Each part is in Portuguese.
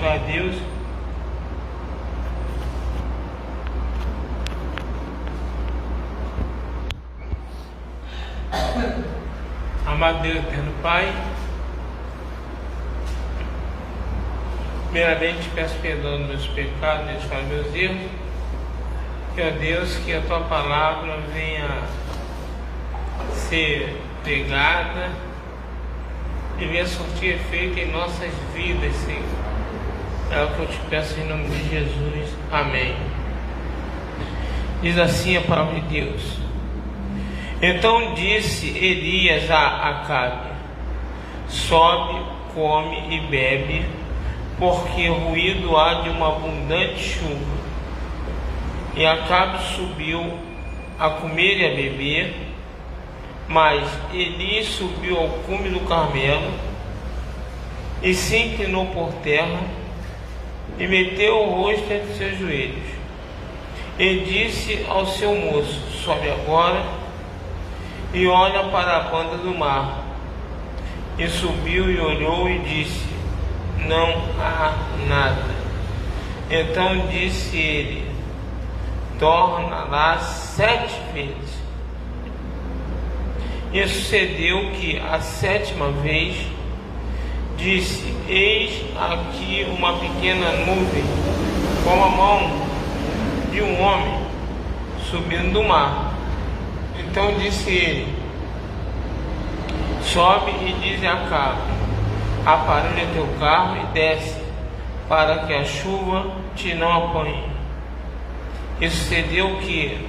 orar a Deus. Amado Deus, eterno Pai, primeiramente peço perdão dos meus pecados, dos meus erros, que, ó Deus, que a Tua palavra venha ser pregada e venha surtir efeito em nossas vidas, Senhor. É o que eu te peço em nome de Jesus. Amém. Diz assim a palavra de Deus. Então disse Elias a Acabe: sobe, come e bebe, porque ruído há de uma abundante chuva. E Acabe subiu a comer e a beber, mas Elias subiu ao cume do Carmelo e se inclinou por terra e meteu o rosto entre seus joelhos. E disse ao seu moço: sobe agora e olha para a banda do mar. E subiu e olhou e disse: não há nada. Então disse ele: torna lá 7 vezes. E sucedeu que a 7ª vez disse: eis aqui uma pequena nuvem, como a mão de um homem, subindo do mar. Então disse ele: sobe e diz a Acabe: aparelha teu carro e desce, para que a chuva te não apanhe. E sucedeu que,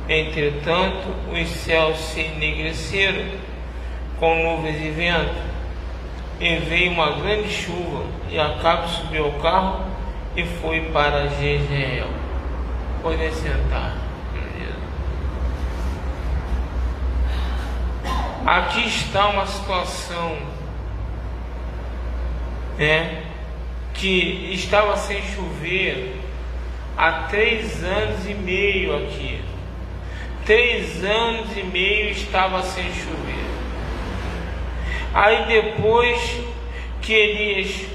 entretanto, os céus se enegreceram com nuvens e vento, e veio uma grande chuva, e Acabe subiu ao carro e foi para Jezreel. Pode sentar. Aqui está uma situação, que estava sem chover há 3 anos e meio aqui. 3 anos e meio estava sem chover. Aí depois que Elias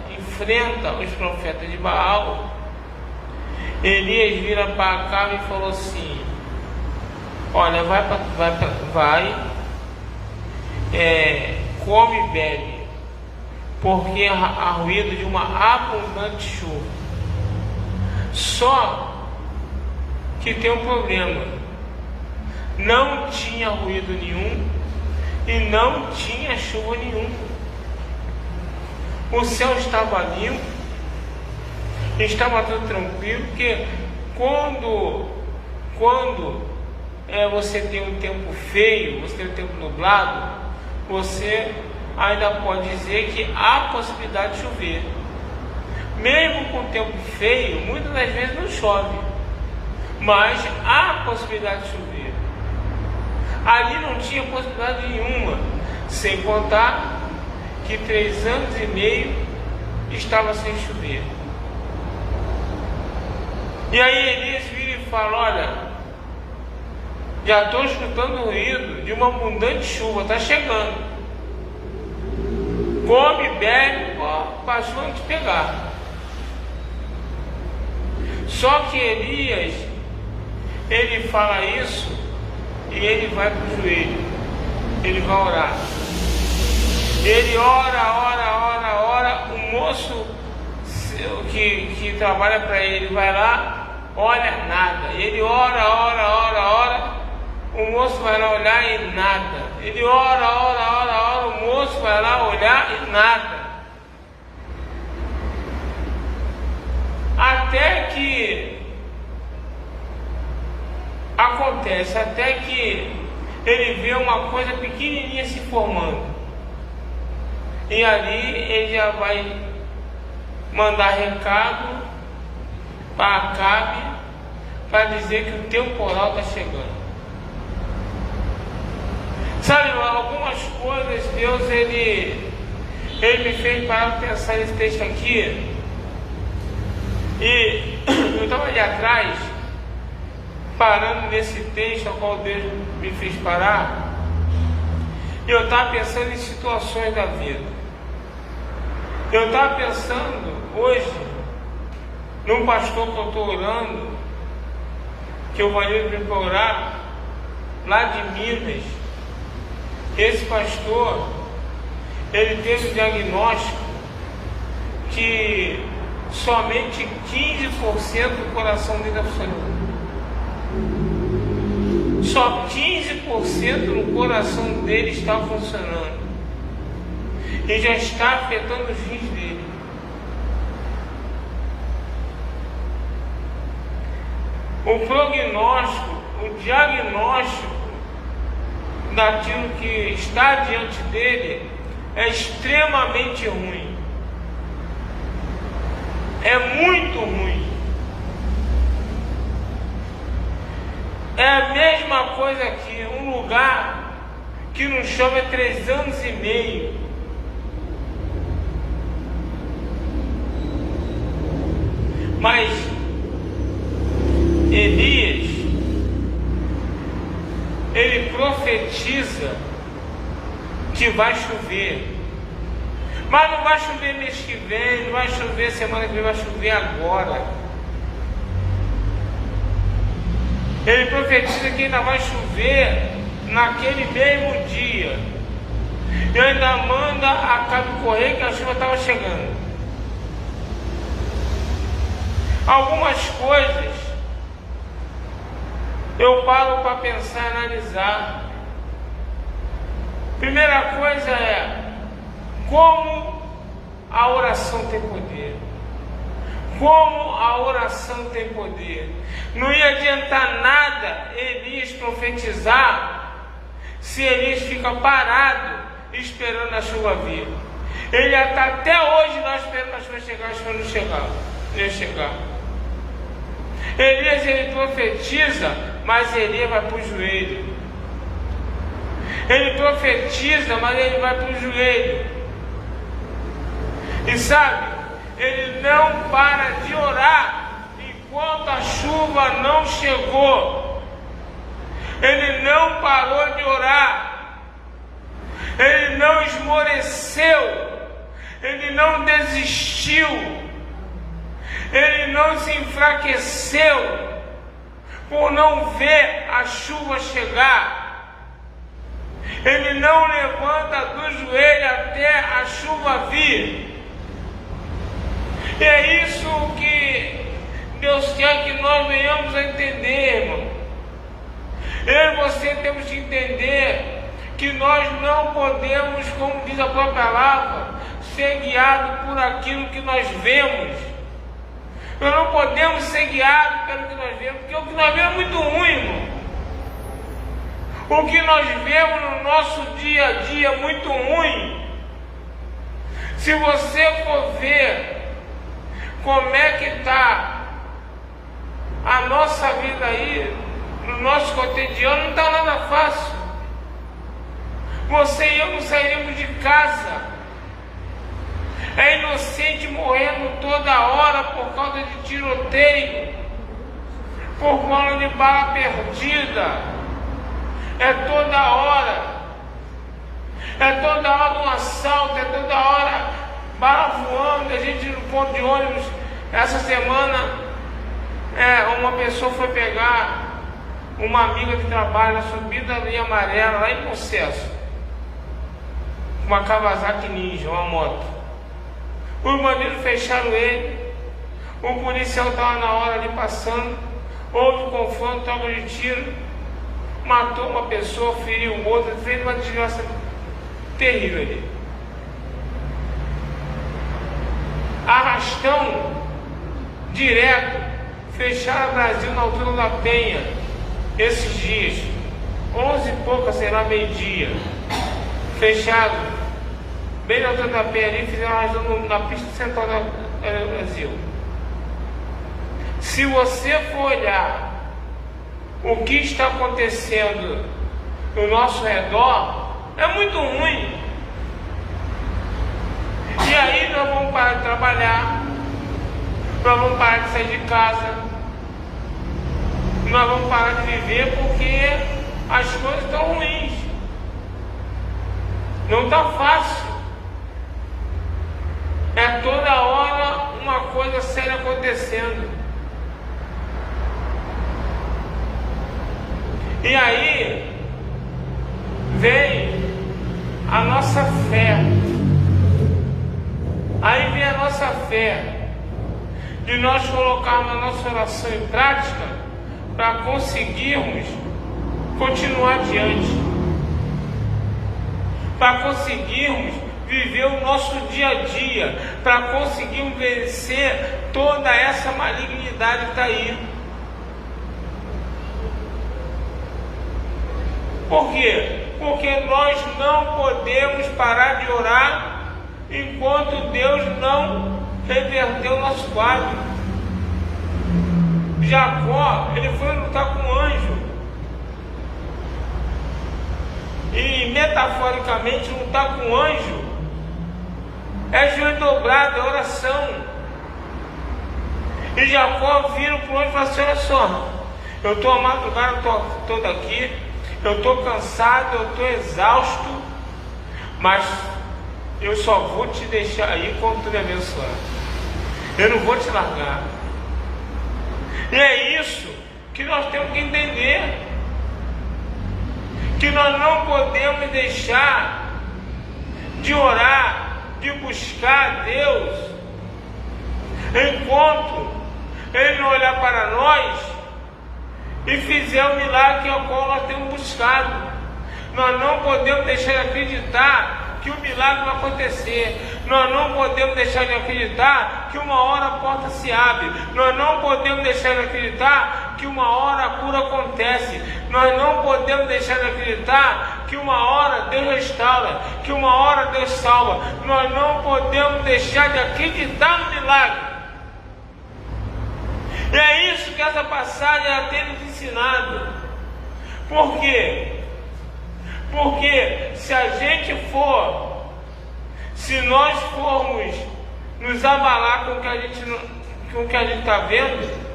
enfrenta os profetas de Baal, Elias vira para Acabe e falou assim: olha, come e bebe, porque há ruído de uma abundante chuva. Só que tem um problema: não tinha ruído nenhum e não tinha chuva nenhuma. O céu estava limpo, estava tudo tranquilo, porque quando você tem um tempo feio, você tem um tempo nublado, você ainda pode dizer que há possibilidade de chover. Mesmo com o tempo feio, muitas das vezes não chove, mas há possibilidade de chover. Ali não tinha possibilidade nenhuma, sem contar que 3 anos e meio estava sem chover. E aí Elias vira e fala: olha, já estou escutando o ruído de uma abundante chuva, está chegando. Come, bebe, para a chuva não te pegar. Só que Elias, ele fala isso e ele vai para o joelho, ele vai orar. Ele ora, o moço que trabalha para ele vai lá, olha nada. Ele ora, o moço vai lá olhar e nada. Ele ora, o moço vai lá olhar e nada. Até que acontece, até que ele vê uma coisa pequenininha se formando. E ali ele já vai mandar recado para Acabe para dizer que o temporal está chegando. Sabe, algumas coisas Deus ele me fez parar para pensar nesse texto aqui. E eu estava ali atrás, parando nesse texto ao qual Deus me fez parar, e eu estava pensando em situações da vida. Eu estava pensando hoje num pastor que eu estou orando, que eu vou ali para orar, lá de Minas. Esse pastor, ele teve um diagnóstico que somente 15% do coração dele está funcionando. Só 15% do coração dele está funcionando. E já está afetando os rins dele. O prognóstico, o diagnóstico daquilo que está diante dele é extremamente ruim. É muito ruim. É a mesma coisa aqui, um lugar que não chove há 3 anos e meio. Mas Elias, ele profetiza que vai chover. Mas não vai chover mês que vem, não vai chover semana que vem, vai chover agora. Ele profetiza que ainda vai chover naquele mesmo dia. E ainda manda a Cabe correr que a chuva estava chegando. Algumas coisas eu paro para pensar e analisar. Primeira coisa é como a oração tem poder. Como a oração tem poder. Não ia adiantar nada Elias profetizar se Elias fica parado esperando a chuva vir. Ele já está até hoje nós esperando a chuva chegar, a chuva não chegar. Não ia chegar. Elias, ele profetiza, mas Elias vai para o joelho. Ele profetiza, mas ele vai para o joelho. E sabe, ele não para de orar enquanto a chuva não chegou. Ele não parou de orar. Ele não esmoreceu. Ele não desistiu. Ele não se enfraqueceu por não ver a chuva chegar. Ele não levanta do joelho até a chuva vir. E é isso que Deus quer que nós venhamos a entender, irmão. Eu e você temos que entender que nós não podemos, como diz a própria palavra, ser guiados por aquilo que nós vemos. Nós não podemos ser guiados pelo que nós vemos, porque o que nós vemos é muito ruim, irmão. O que nós vemos no nosso dia a dia é muito ruim. Se você for ver como é que está a nossa vida aí, no nosso cotidiano, não está nada fácil. Você e eu não sairemos de casa. É inocente morrendo toda hora por causa de tiroteio, por causa de bala perdida. É toda hora. É toda hora um assalto, é toda hora bala voando. A gente no ponto de ônibus, essa semana, uma pessoa foi pegar uma amiga de trabalho na subida da linha amarela, lá em Concesso. Uma Kawasaki Ninja, uma moto. Os bandidos fecharam ele. O policial estava na hora ali passando. Houve um confronto, troca de tiro. Matou uma pessoa, feriu outra. Fez uma desgraça terrível ali. Arrastão direto. Fecharam o Brasil na altura da Penha. Esses dias. 11 e pouca, será meio-dia. Fechado. Bem na altura da Penha ali, fizeram arrastão na pista central do Brasil. Se você for olhar o que está acontecendo no nosso redor, é muito ruim. E aí nós vamos parar de trabalhar, nós vamos parar de sair de casa, nós vamos parar de viver porque as coisas estão ruins. Não está fácil. É acontecendo. E aí vem a nossa fé. Aí vem a nossa fé de nós colocarmos a nossa oração em prática para conseguirmos continuar adiante, para conseguirmos viver o nosso dia a dia, para conseguirmos vencer toda essa malignidade que está aí. Por quê? Porque nós não podemos parar de orar enquanto Deus não reverteu o nosso quadro. Jacó, ele foi lutar com um anjo. E metaforicamente, lutar com um anjo é joelho dobrado, é oração. E Jacó vira para o anjo e fala assim: olha só, eu estou a madrugada toda aqui, eu estou cansado, eu estou exausto, mas eu só vou te deixar aí quando tu me abençoar. Eu não vou te largar. E é isso que nós temos que entender, que nós não podemos deixar de orar, de buscar a Deus, enquanto Ele não olhar para nós e fizer o milagre ao qual nós temos buscado. Nós não podemos deixar de acreditar que o milagre vai acontecer. Nós não podemos deixar de acreditar que uma hora a porta se abre. Nós não podemos deixar de acreditar que uma hora a cura acontece. Nós não podemos deixar de acreditar que uma hora Deus restaura, que uma hora Deus salva. Nós não podemos deixar de acreditar no milagre. E é isso que essa passagem ela tem nos ensinado. Por quê? Porque se nós formos nos abalar com o que a gente está vendo,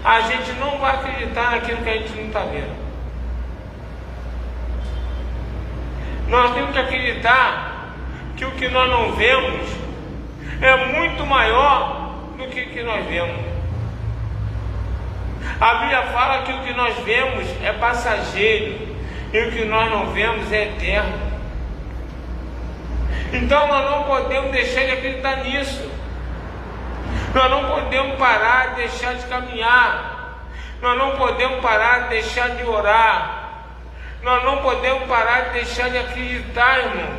a gente não vai acreditar naquilo que a gente não está vendo. Nós temos que acreditar que o que nós não vemos é muito maior do que o que nós vemos. A Bíblia fala que o que nós vemos é passageiro e o que nós não vemos é eterno. Então nós não podemos deixar de acreditar nisso. Nós não podemos parar de deixar de caminhar. Nós não podemos parar de deixar de orar. Nós não podemos parar de deixar de acreditar, irmão.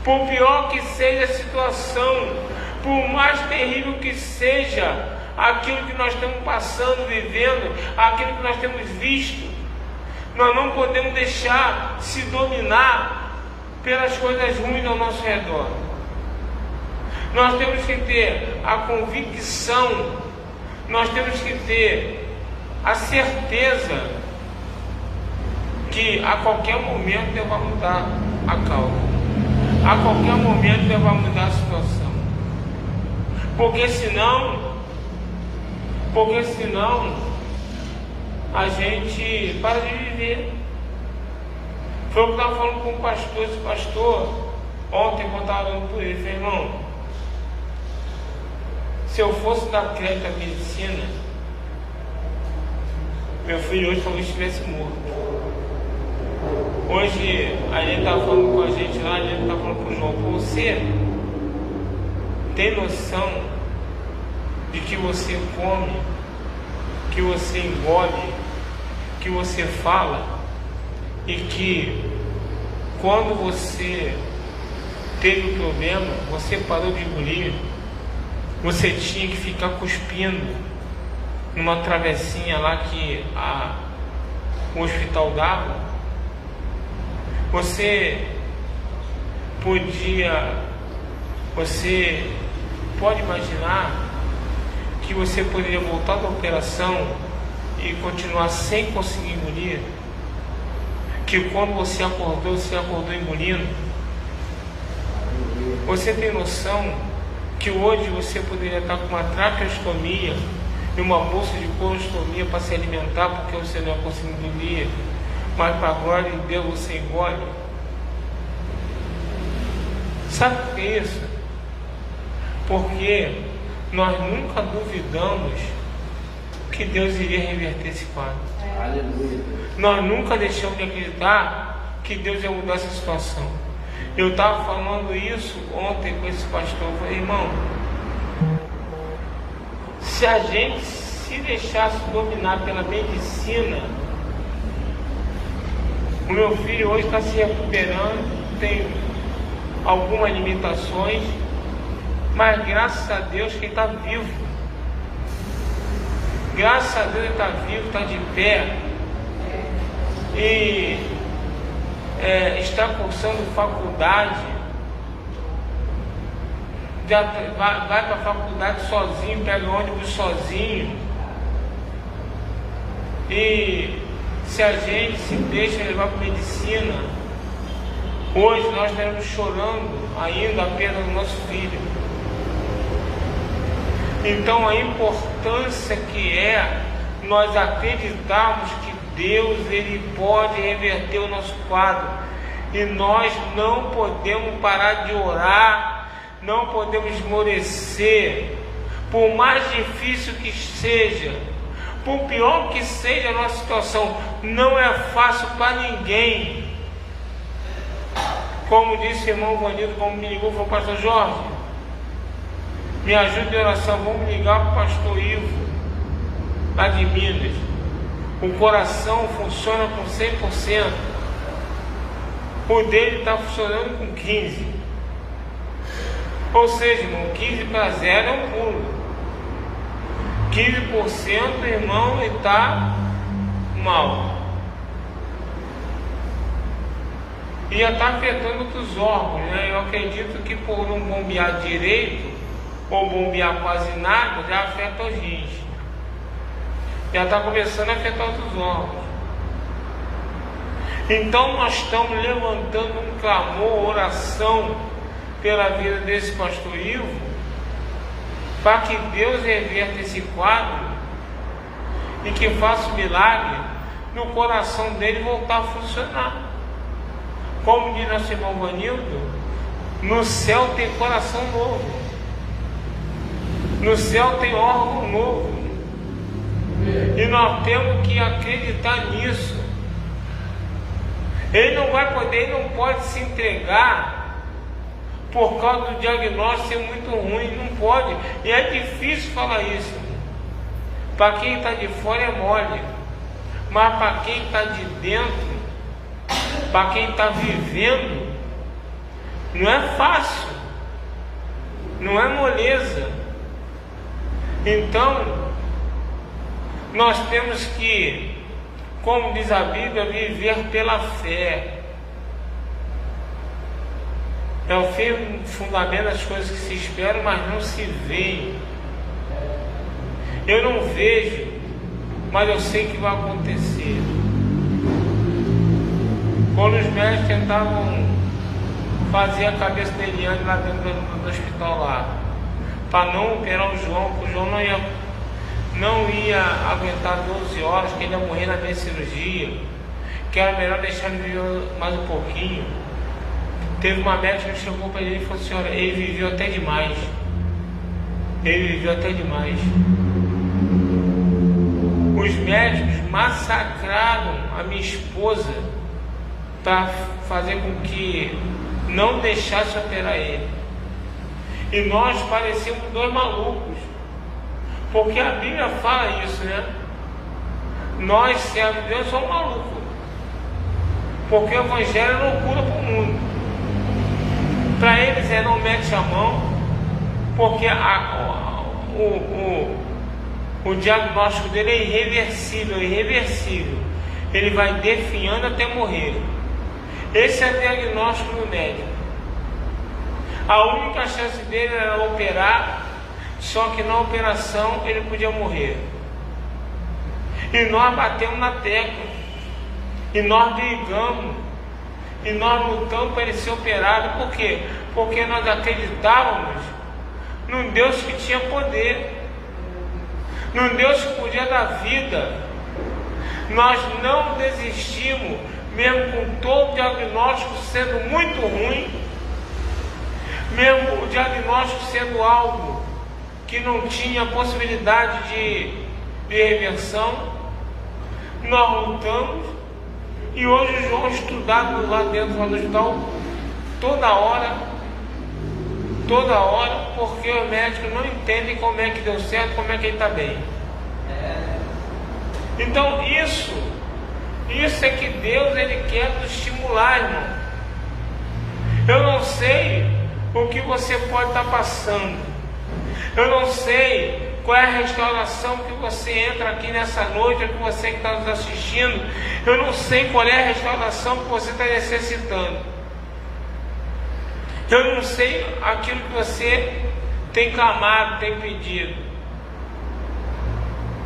Por pior que seja a situação, por mais terrível que seja aquilo que nós estamos passando, vivendo, aquilo que nós temos visto, nós não podemos deixar se dominar pelas coisas ruins ao nosso redor. Nós temos que ter a convicção, nós temos que ter a certeza que a qualquer momento Deus vai mudar a causa, a qualquer momento Deus vai mudar a situação, porque senão a gente para de viver. Foi o que eu estava falando com o pastor. Esse pastor, ontem, quando eu estava orando por ele, falei: irmão, se eu fosse dar crédito à medicina, meu filho hoje talvez estivesse morto. Hoje, a gente estava falando com a gente lá, a gente estava falando com o João: você tem noção de que você come, que você engole, que você fala, e que quando você teve o problema, você parou de engolir, você tinha que ficar cuspindo numa travessinha lá que o hospital dava? Você pode imaginar que você poderia voltar da operação e continuar sem conseguir engolir? Que quando você acordou engolindo? Você tem noção que hoje você poderia estar com uma traqueostomia e uma bolsa de colostomia para se alimentar, porque você não ia conseguir engolir, mas para a glória de Deus você engole? Sabe por que é isso? Porque nós nunca duvidamos que Deus iria reverter esse quadro. Aleluia. Nós nunca deixamos de acreditar que Deus ia mudar essa situação. Eu estava falando isso ontem com esse pastor. Eu falei, irmão, se a gente se deixasse dominar pela medicina, o meu filho hoje está se recuperando, tem algumas limitações, mas graças a Deus que ele está vivo. Graças a Deus ele está vivo, está de pé e está cursando faculdade. Já vai para a faculdade sozinho, pega o ônibus sozinho. E se a gente se deixa levar para medicina, hoje nós estaremos chorando ainda a perda do nosso filho. Então a importância que é nós acreditarmos que Deus ele pode reverter o nosso quadro, e nós não podemos parar de orar, não podemos esmorecer, por mais difícil que seja, por pior que seja a nossa situação. Não é fácil para ninguém. Como disse o irmão Vanildo, como me ligou, foi o pastor Jorge, me ajude em oração, vamos ligar para o pastor Ivo, lá de Minas. O coração funciona com 100%, o dele está funcionando com 15%. Ou seja, irmão, 15 para 0 é um pulo. 15%, irmão, ele está mal. E já está afetando outros órgãos, né? Eu acredito que por não bombear direito, ou bombear quase nada, já afeta a gente. Já está começando a afetar outros órgãos. Então nós estamos levantando um clamor, oração pela vida desse pastor Ivo, para que Deus reverta esse quadro e que faça um milagre no coração dele voltar a funcionar. Como diz nosso irmão Vanildo, no céu tem coração novo, no céu tem órgão novo, e nós temos que acreditar nisso. Ele não vai poder, ele não pode se entregar por causa do diagnóstico ser muito ruim, não pode. E é difícil falar isso. Para quem está de fora é mole, mas para quem está de dentro, para quem está vivendo, não é fácil, não é moleza. Então nós temos que, como diz a Bíblia, viver pela fé. É o firme fundamento das coisas que se esperam, mas não se veem. Eu não vejo, mas eu sei que vai acontecer. Quando os médicos tentavam fazer a cabeça da Eliane lá dentro do hospital lá, para não operar o João, porque o João não ia aguentar 12 horas, que ele ia morrer na minha cirurgia, que era melhor deixar ele viver mais um pouquinho. Teve uma médica que chegou para ele e falou assim: olha, ele viveu até demais. Ele viveu até demais. Os médicos massacraram a minha esposa para fazer com que não deixasse operar ele. E nós parecíamos dois malucos, porque a Bíblia fala isso, né? Nós, servos de Deus, somos malucos, porque o Evangelho é loucura para o mundo. Para eles não mete a mão, porque o diagnóstico dele é irreversível. Ele vai definhando até morrer. Esse é o diagnóstico do médico. A única chance dele era operar, só que na operação ele podia morrer. E nós batemos na tecla, e nós brigamos, e nós lutamos para ele ser operado. Por quê? Porque nós acreditávamos num Deus que tinha poder, num Deus que podia dar vida. Nós não desistimos, mesmo com todo o diagnóstico sendo muito ruim, mesmo o diagnóstico sendo algo que não tinha possibilidade de reversão. Nós lutamos, e hoje o João estudado lá dentro do hospital toda hora, porque os médicos não entendem como é que deu certo, como é que ele está bem. Então isso é que Deus ele quer nos estimular, irmão. Eu não sei o que você pode estar passando, eu não sei qual é a restauração que você entra aqui nessa noite, ou que você que está nos assistindo, eu não sei qual é a restauração que você está necessitando. Eu não sei aquilo que você tem clamado, tem pedido.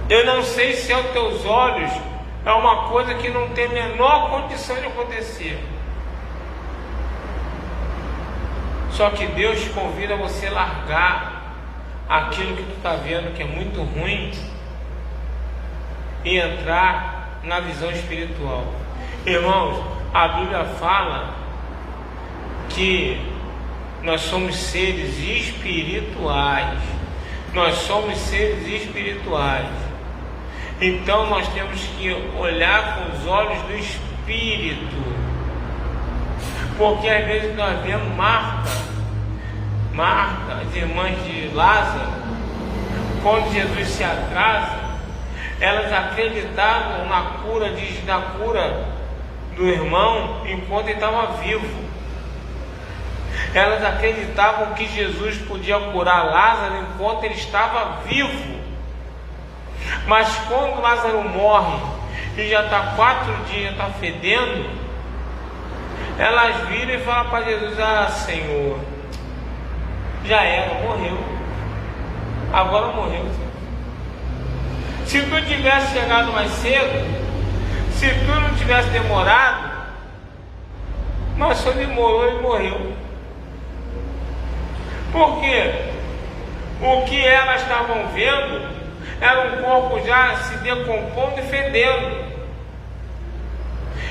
Eu não sei se aos teus olhos é uma coisa que não tem a menor condição de acontecer. Só que Deus te convida a você largar aquilo que tu está vendo que é muito ruim e entrar na visão espiritual. Irmãos, a Bíblia fala que nós somos seres espirituais. Nós somos seres espirituais. Então nós temos que olhar com os olhos do Espírito. Porque às vezes nós vemos Marta, as irmãs de Lázaro, quando Jesus se atrasa, elas acreditavam na cura do irmão enquanto ele estava vivo. Elas acreditavam que Jesus podia curar Lázaro enquanto ele estava vivo. Mas quando Lázaro morre e já está 4 dias, está fedendo, elas viram e falam para Jesus: ah, Senhor, já era, morreu. Agora morreu. Se tu tivesse chegado mais cedo, se tu não tivesse demorado, mas só demorou e morreu. Porque o que elas estavam vendo era um corpo já se decompondo e fedendo.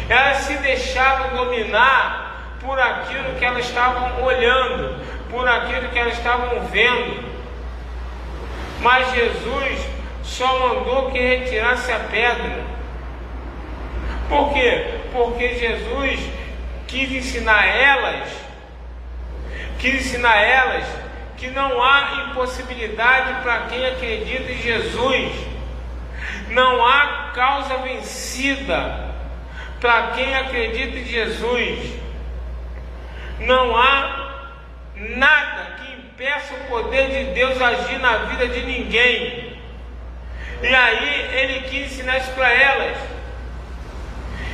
Elas se deixaram dominar por aquilo que elas estavam olhando, por aquilo que elas estavam vendo. Mas Jesus só mandou que retirasse a pedra. Por quê? Porque Jesus quis ensinar elas que não há impossibilidade para quem acredita em Jesus. Não há causa vencida para quem acredita em Jesus. Não há nada que impeça o poder de Deus agir na vida de ninguém. E aí ele quis ensinar isso para elas.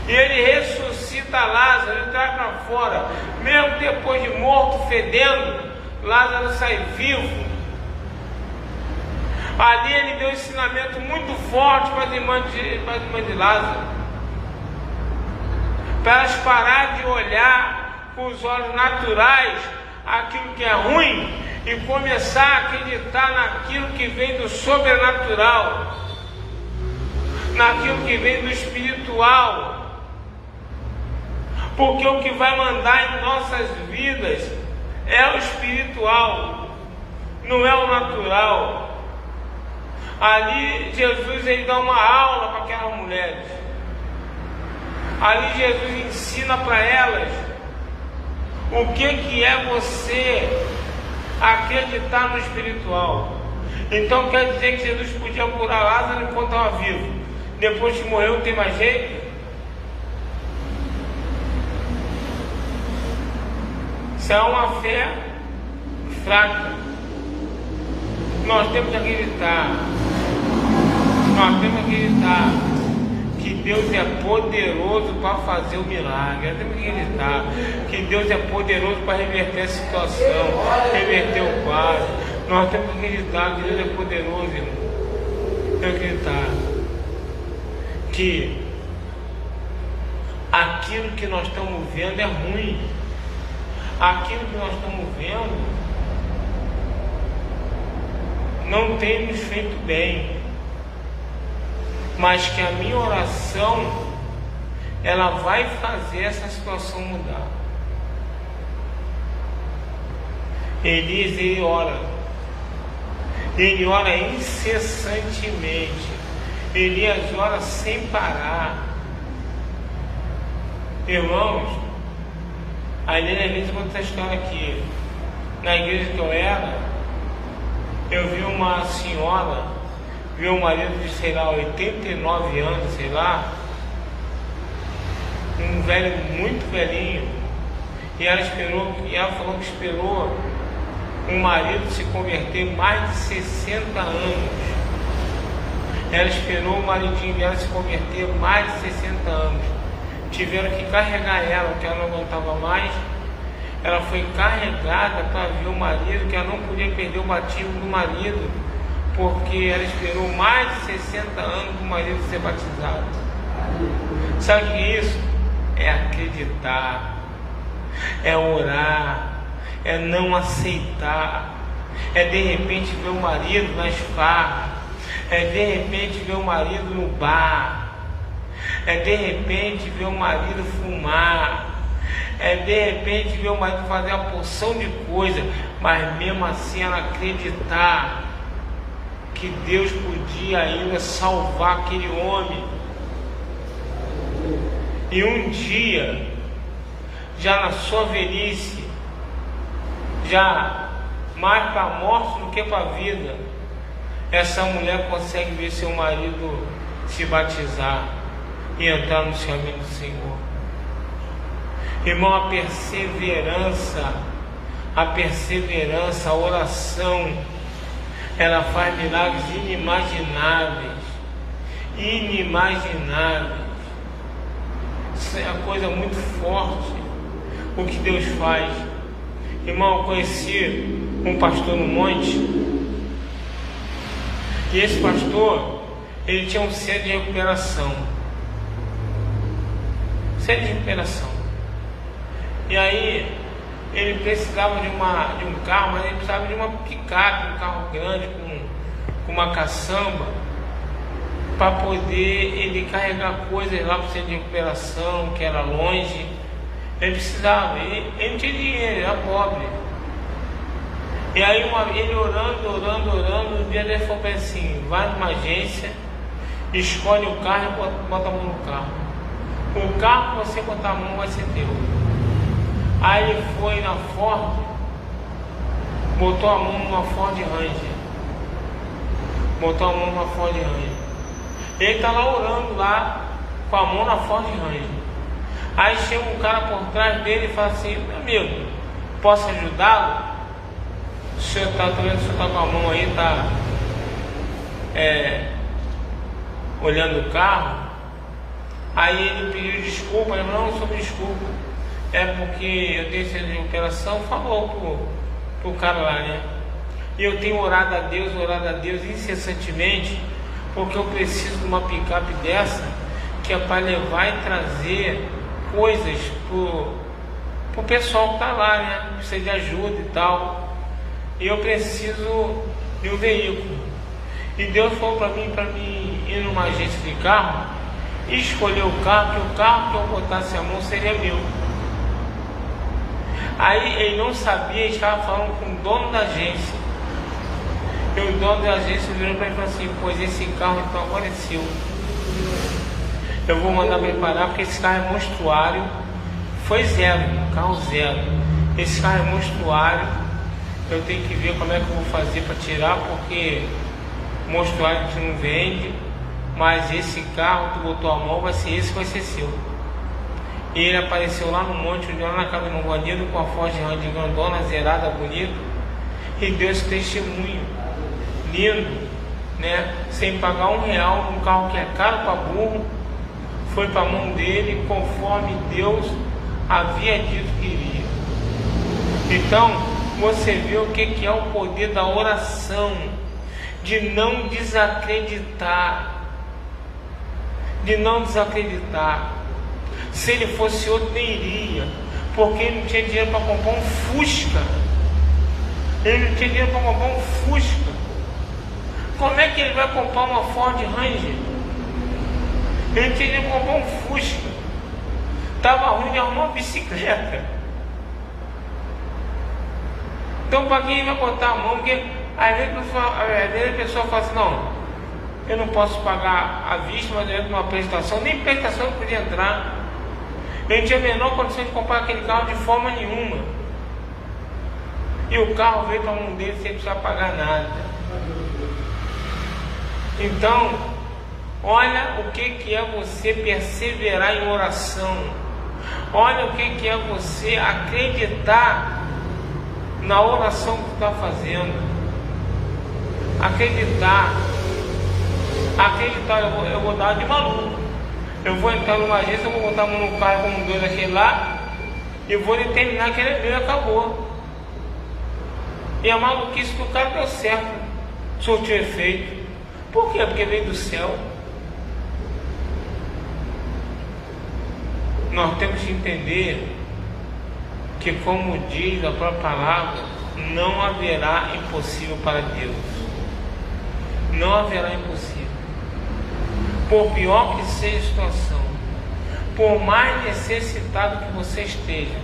E ele ressuscita Lázaro, ele traz para fora. Mesmo depois de morto, fedendo, Lázaro sai vivo. Ali ele deu um ensinamento muito forte para as irmãs de Lázaro, para elas pararem de olhar com os olhos naturais aquilo que é ruim e começar a acreditar naquilo que vem do sobrenatural, naquilo que vem do espiritual. Porque o que vai mandar em nossas vidas é o espiritual, não é o natural. Ali Jesus ele dá uma aula para aquelas mulheres. Ali Jesus ensina para elas o que é você acreditar no espiritual. Então quer dizer que Jesus podia curar Lázaro enquanto estava vivo. Depois que morreu não tem mais jeito? Isso é uma fé fraca. Nós temos que acreditar. Que Deus é poderoso para fazer o milagre. Nós temos que acreditar que Deus é poderoso para reverter a situação, reverter o quadro. Nós temos que acreditar que Deus é poderoso, irmão. Temos que acreditar que aquilo que nós estamos vendo é ruim. Aquilo que nós estamos vendo não tem nos feito bem, mas que a minha oração ela vai fazer essa situação mudar. Elias ele ora, Ele ora incessantemente. Elias ora sem parar. Irmãos, a Helena Elisa conta essa história aqui. Na igreja que eu era, eu vi uma senhora, vi um marido de, 89 anos, um velho muito velhinho, e ela falou que esperou um marido se converter mais de 60 anos. Ela esperou o maridinho dela se converter mais de 60 anos. Tiveram que carregar ela, porque ela não aguentava mais. Ela foi carregada para ver o marido, que ela não podia perder o batismo do marido, porque ela esperou mais de 60 anos para o marido ser batizado. Sabe o que é isso? É acreditar, é orar, é não aceitar, é de repente ver o marido nas farras, é de repente ver o marido no bar, é de repente ver o marido fumar, é de repente ver o marido fazer uma porção de coisa, mas mesmo assim ela acreditar que Deus podia ainda salvar aquele homem. E um dia, já na sua velhice, já mais para a morte do que para a vida, essa mulher consegue ver seu marido se batizar e entrar no caminho do Senhor. Irmão, a perseverança, a oração, ela faz milagres inimagináveis. Isso é uma coisa muito forte, o que Deus faz. Irmão, eu conheci um pastor no monte, e esse pastor, ele tinha um centro de recuperação. E aí, ele precisava de um carro, mas ele precisava de uma picape, um carro grande, com uma caçamba, para poder ele carregar coisas lá para o centro de recuperação, que era longe. Ele precisava, ele não tinha dinheiro, ele era pobre. E aí ele orando, um dia ele falou assim: vai numa agência, escolhe o carro e bota a mão no carro. O carro que você botar a mão vai ser teu. Aí ele foi na Ford, botou a mão numa Ford Ranger. Ele está lá orando lá, com a mão na Ford Ranger. Aí chega um cara por trás dele e fala assim: meu amigo, posso ajudá-lo? O senhor está com a mão aí, está olhando o carro. Aí ele pediu desculpa, ele falou: não, sobre desculpa, é porque eu tenho centro de operação. Falou pro cara lá, né? E eu tenho orado a Deus incessantemente, porque eu preciso de uma picape dessa, que é para levar e trazer coisas pro pessoal que está lá, né? Precisa de ajuda e tal. E eu preciso de um veículo. E Deus falou para mim ir numa agência de carro e escolher o carro, que o carro que eu botasse a mão seria meu. Aí ele não sabia, ele estava falando com o dono da agência. E o dono da agência virou para ele e falou assim: pois esse carro então agora é seu. Eu vou mandar preparar, porque esse carro é monstruário. Foi zero, carro zero. Esse carro é monstruário. Eu tenho que ver como é que eu vou fazer para tirar, porque monstruário a gente não vende. Mas esse carro que tu botou a mão vai ser esse que vai ser seu. E ele apareceu lá no monte, lá na casa do bandido, com a Ford Ranger grandona, zerada, bonita. E deu esse testemunho lindo, né? Sem pagar R$1 num carro que é caro para burro. Foi para a mão dele, conforme Deus havia dito que iria. Então, você vê o que é o poder da oração, de não desacreditar. Se ele fosse outro, nem iria, porque ele não tinha dinheiro para comprar um Fusca. Como é que ele vai comprar uma Ford Ranger? Ele tinha dinheiro para comprar um Fusca. Estava ruim de arrumar uma bicicleta. Então, para quem vai botar a mão? Porque Às vezes a pessoa fala assim, não, eu não posso pagar à vista, mas eu entro numa prestação, nem prestação eu podia entrar. Eu não tinha a menor condição de comprar aquele carro de forma nenhuma. E o carro veio para um deles sem precisar pagar nada. Então, olha o que é você perseverar em oração. Olha o que é você acreditar na oração que você está fazendo. Acreditar, eu vou dar de maluco. Eu vou entrar numa agência, eu vou botar a mão no cara como dois daquele lá e vou determinar que ele é meu e acabou. E a maluquice do cara deu certo, surtiu efeito. Por quê? Porque veio do céu. Nós temos que entender que, como diz a própria palavra, não haverá impossível para Deus. Não haverá impossível. Por pior que seja a situação, por mais necessitado que você esteja,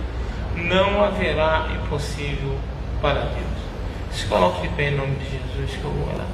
não haverá impossível para Deus. Se coloque de pé em nome de Jesus, que eu vou orar.